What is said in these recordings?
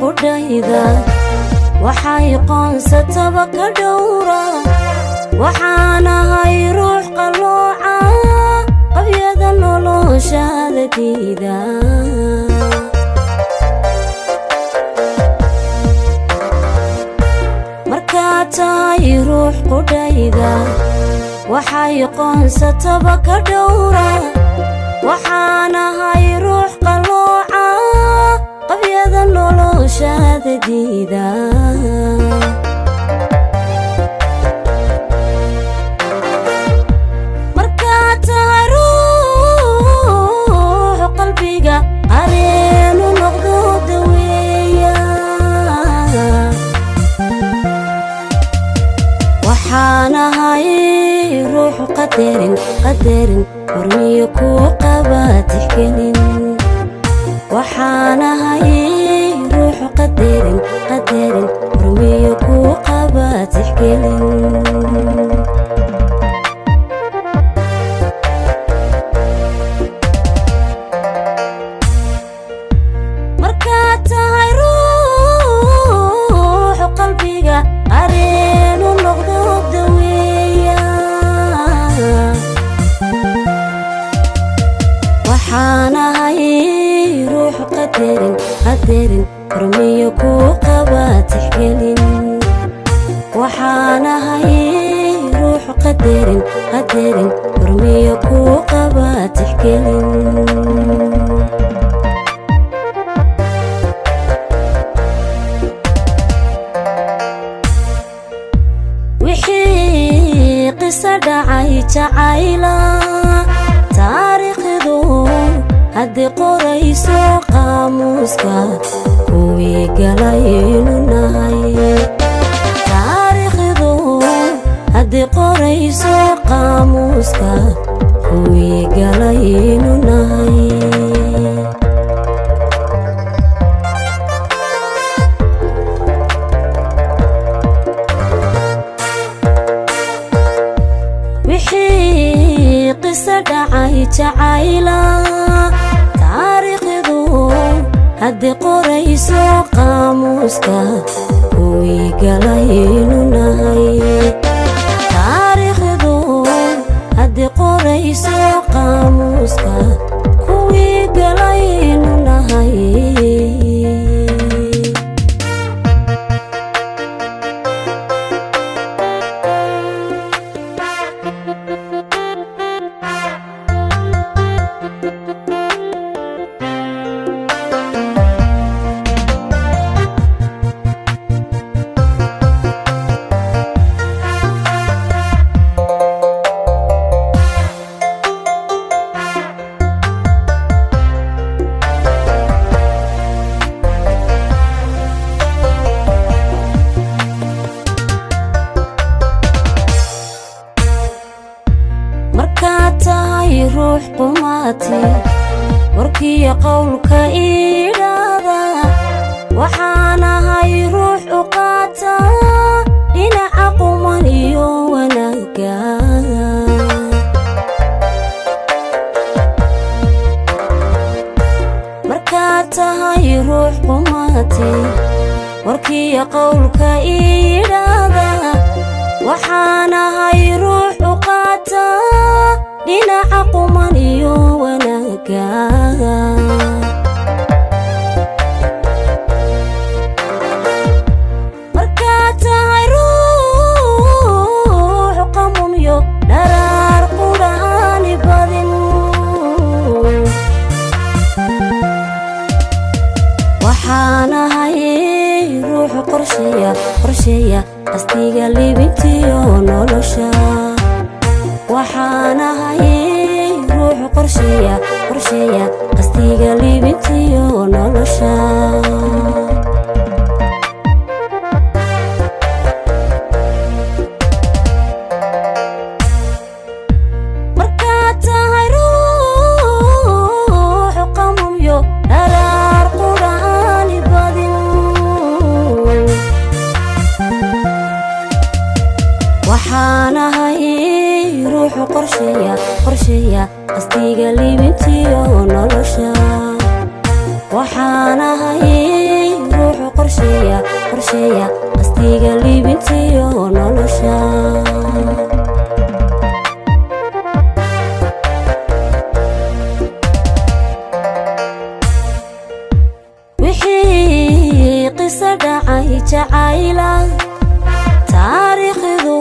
qudhayda waxay qoonsataba ka dhowra waxaanahay ruux qalooca qabyada noloshaada diida markaad tahay ruux qudhayda waxay qoonsataba ka dhowra waxaanahay ruux qalooca qabyada noloshaada diida markaad tahay ruux qalbiga qareenu noqdo daweeya waxaanahay ruux qadarin hormiyo kuu qaba tixgelin waxaanahay ruux qadarin hormiyo kuu qaba tixgelin markaad tahay ruux qalbiga qareenu noqdo daweeya waxaanahay ruux qadarin hormiyo kuu qaba tixgelin waxaanahay ruux qadarin hormiyo kuu qaba tixgelin wixii qiso dhacay jacayla taariikhdu haddii qorayso qaamuuska kuwii galaynu nahay taariikhdu haddii qorayso qaamuuska kuwii galaynu nahay wixii qiso dhacay jacayla taariikhdu haddii qorayso qaamuuska kuwii galaynu nahay taariikhdu haddii qorayso qaamuuska kuwii galaynu nahay markaad tahay ruux qumaati warkiyo qowlka idhaada waxaanahay ruux u qaata dhinaca quman iyo wanaagga markaad tahay ruux qumaati warkiyo qowlka idhaada waxaanahay ruux u qaata dhinaca quman iyo wanaagga markaad tahay ruux qamumyo dharaar qudhaani badin waxaanahay ruux qorsheeya qastiga libintiyo nolosha waxaanahay ruux qorsheeya qastiga libintiyo nolosha markaad tahay ruux qamumyo dharaar qudhaani badin waxaanahay ruux qorsheeya qastiga libintiyo nolosha waxaanahay ruux qorsheeya qastiga liibintiyo nolosha wixii qisa dhacay jacayla taariikhdu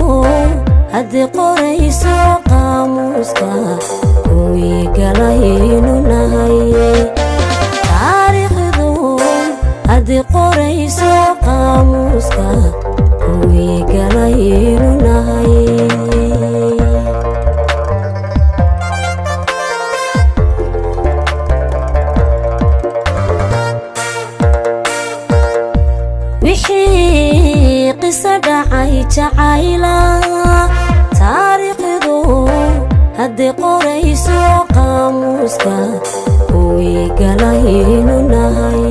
haddii qorayso qaamuuska kuwii galaynu nahay taariikhdu haddii qorayso qaamuuska kuwii galaynu nahay wixii qisa dhacay jacayla taariikhdu haddii qorayso qaamuuska kuwii galaynu nahay